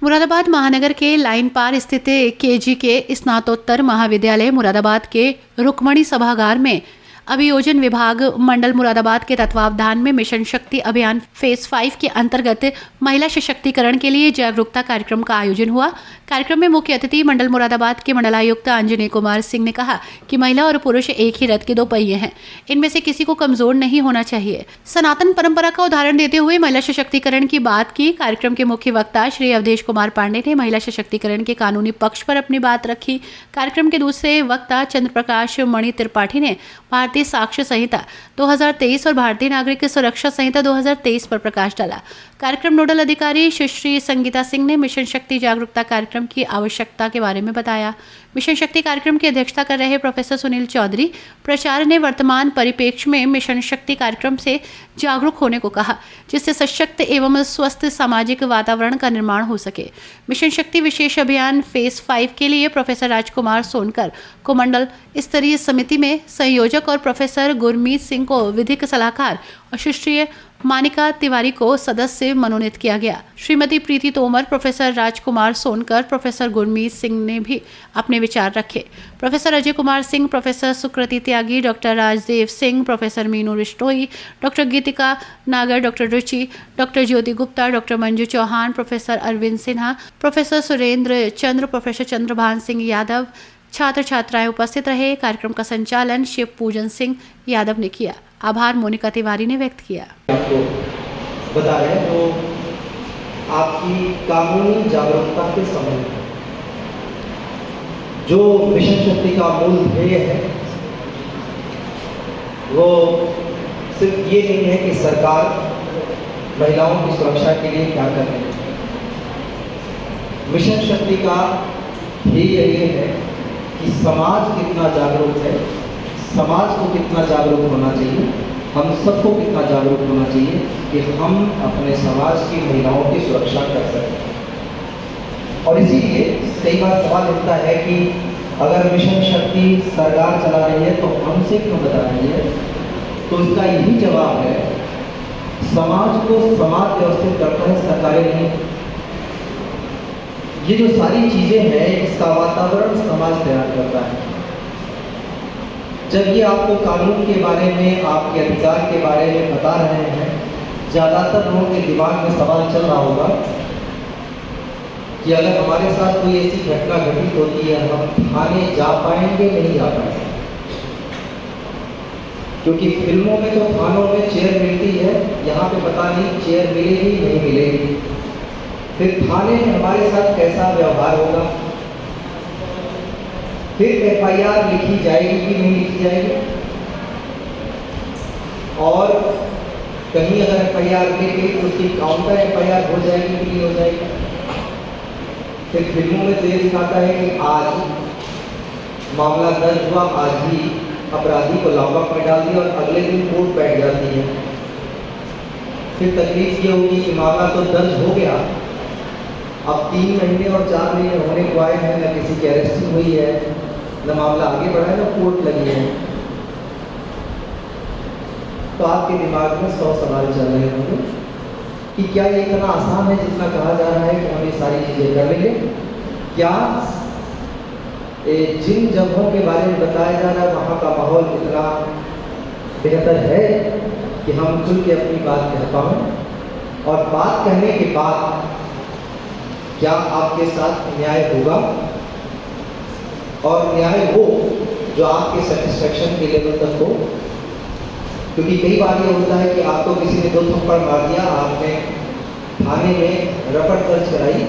मुरादाबाद महानगर के लाइन पार स्थित केजी के स्नातकोत्तर महाविद्यालय मुरादाबाद के रुक्मणी सभागार में अभियोजन विभाग मंडल मुरादाबाद के तत्वावधान में मिशन शक्ति अभियान फेज 5 के अंतर्गत महिला सशक्तिकरण के लिए जागरूकता कार्यक्रम का आयोजन हुआ। कार्यक्रम में मुख्य अतिथि मंडल मुरादाबाद के मंडलायुक्त अंजनी कुमार सिंह ने कहा कि महिला और पुरुष एक ही रथ के दो पहिए हैं, इनमें से किसी को कमजोर नहीं होना चाहिए। सनातन परंपरा का उदाहरण देते हुए महिला सशक्तिकरण की बात की। कार्यक्रम के मुख्य वक्ता श्री अवधेश कुमार पांडे ने महिला सशक्तिकरण के कानूनी पक्ष पर अपनी बात रखी। कार्यक्रम के दूसरे वक्ता चंद्र प्रकाश मणि त्रिपाठी ने भारतीय साक्ष्य संहिता 2023 और भारतीय नागरिक सुरक्षा संहिता 2023 पर प्रकाश डाला। कार्यक्रम नोडल अधिकारी सुश्री संगीता सिंह ने मिशन शक्ति जागरूकता कार्यक्रम की आवश्यकता के बारे में बताया। मिशन शक्ति कार्यक्रम की अध्यक्षता कर रहे प्रोफेसर सुनील चौधरी प्राचार्य ने वर्तमान परिप्रेक्ष्य में मिशन शक्ति कार्यक्रम से जागरूक होने को कहा, जिससे सशक्त एवं स्वस्थ सामाजिक वातावरण का निर्माण हो सके। मिशन शक्ति विशेष अभियान फेज 5 के लिए प्रोफेसर राजकुमार सोनकर को मंडल स्तरीय समिति में संयोजक और प्रोफेसर गुरमीत सिंह को विधिक सलाहकार और सुश्री मानिका तिवारी को सदस्य मनोनीत किया गया। श्रीमती प्रीति तोमर, प्रोफेसर राजकुमार सोनकर, प्रोफेसर गुरमीत सिंह ने भी अपने विचार रखे। Professor Ajay Kumar Singh, professor Sukriti Tyagi, doctor Rajdev Singh, professor Meenu Rishtoi, doctor Geetika Nagar, doctor Ruchi, doctor Jyoti Gupta, doctor Manju Chauhan, professor Arvind Sinha, professor Surendra Chandra, professor Chandrabhan Singh Yadav, छात्र छात्राएं उपस्थित रहे। कार्यक्रम का संचालन शिव पूजन सिंह यादव ने किया। आभार मोनिका तिवारी ने व्यक्त किया। आपको बता रहे हैं तो आपकी कानूनी जागरूकता के संबंध में जो मिशन शक्ति का मूल ध्येय है वो सिर्फ ये नहीं है कि सरकार महिलाओं की सुरक्षा के लिए क्या कर रही है। मिशन शक्ति का ध्येय ये है कि समाज कितना जागरूक है, समाज को कितना जागरूक होना चाहिए, हम सबको कितना जागरूक होना चाहिए कि हम अपने समाज की महिलाओं की सुरक्षा कर सकें। और इसीलिए कई बार सवाल उठता है कि अगर मिशन शक्ति सरकार चला रही है तो हमसे क्यों बता रही है। तो इसका यही जवाब है, समाज को समाज व्यवस्थित करता है, सरकारें नहीं। ये जो सारी चीज़ें हैं इसका वातावरण समाज तैयार करता है। जब ये आपको कानून के बारे में, आपके अधिकार के बारे में बता रहे हैं, ज़्यादातर लोगों के दिमाग में सवाल चल रहा होगा कि अगर हमारे साथ कोई ऐसी घटना घटित होती है हम थाने जा पाएंगे, नहीं जा पाएंगे। क्योंकि फिल्मों में तो थानों में चेयर मिलती है, यहाँ पे पता नहीं चेयर मिलेगी नहीं मिलेगी। फिर थाने में हमारे साथ कैसा व्यवहार होगा, फिर एफआईआर लिखी जाएगी कि नहीं लिखी जाएगी, और कहीं अगर एफआईआर लिख गई तो उसकी काउंटर एफआईआर हो जाएगी कि नहीं हो जाएगी। फिर फिल्मों में तो ये दिखाता है कि आज मामला दर्ज हुआ, आज ही अपराधी को लॉकअप में डाल दिया और अगले दिन कोर्ट बैठ जाती है। फिर तकलीफ ये होगी कि मामला तो दर्ज हो गया, अब 3 महीने और 4 महीने होने को आए हैं, न किसी की अरेस्टिंग हुई है, न मामला आगे बढ़ा है, न कोर्ट लगी है। तो आपके दिमाग में 100 सवाल चल रहे होंगे कि क्या ये इतना आसान है जितना कहा जा रहा है कि हम ये सारी चीज़ें कर लेंगे। क्या जिन जगहों के बारे में बताया जा रहा है वहाँ का माहौल इतना बेहतर है कि हम खुल के अपनी बात कह पाएं, और बात कहने के बाद क्या आपके साथ न्याय होगा, और न्याय हो जो आपके सेटिस्फेक्शन के लेवल तक हो। क्योंकि कई बार ये होता है कि आपको किसी ने 2 थप्पड़ मार दिया, आपने थाने में रपट दर्ज कराई,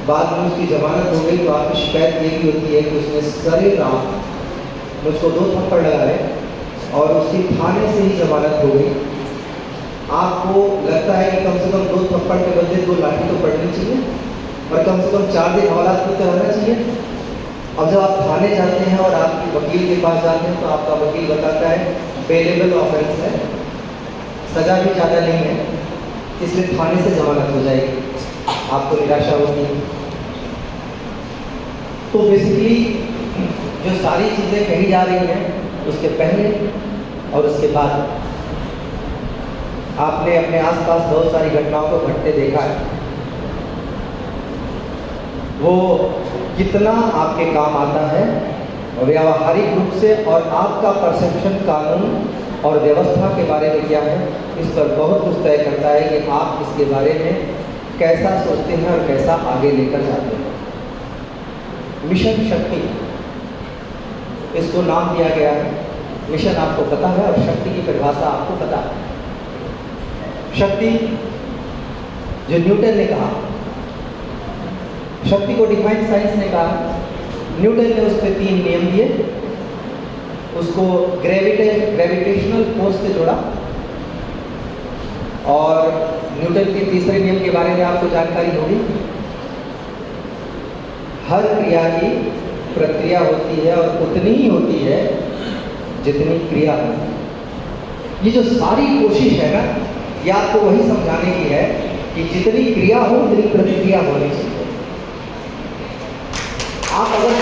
बाद में उसकी जमानत हो गई, तो आपकी शिकायत ये भी होती है कि उसने सरे रात मुझको 2 थप्पड़ लगाए और उसकी थाने से ही जमानत हो गई। आपको लगता है कि कम से कम 2 थप्पड़ के बदले 2 लाठी तो पड़नी चाहिए और कम से कम 4 दिन हवालात में तो रहना चाहिए। अब जब आप थाने जाते हैं और आपके वकील के पास जाते हैं तो आपका वकील बताता है बेलेबल ऑफेंस है, सज़ा भी ज़्यादा नहीं है, इसलिए थाने से जमानत हो जाएगी, आपको निराशा होती है। तो बेसिकली जो सारी चीज़ें कही जा रही हैं उसके पहले और उसके बाद आपने अपने आसपास बहुत सारी घटनाओं को घटते देखा है। वो कितना आपके काम आता है व्यावहारिक रूप से, और आपका परसेप्शन कानून और व्यवस्था के बारे में क्या है, इस पर बहुत कुछ तय करता है कि आप इसके बारे में कैसा सोचते हैं और कैसा आगे लेकर जाते हैं। मिशन शक्ति, इसको नाम दिया गया है। मिशन आपको पता है और शक्ति की परिभाषा आपको पता है। शक्ति जो न्यूटन ने कहा, शक्ति को डिफाइन साइंस ने कहा, न्यूटन ने उस पर 3 नियम दिए, उसको ग्रेविटेशनल फोर्स से जोड़ा, और न्यूटन के तीसरे नियम के बारे में आपको जानकारी होगी। हर क्रिया की प्रक्रिया होती है और उतनी ही होती है जितनी क्रिया होती है। ये जो सारी कोशिश है ना, ये आपको वही समझाने की है कि जितनी क्रिया हो उतनी प्रतिक्रिया होनी चाहिए। आप अगर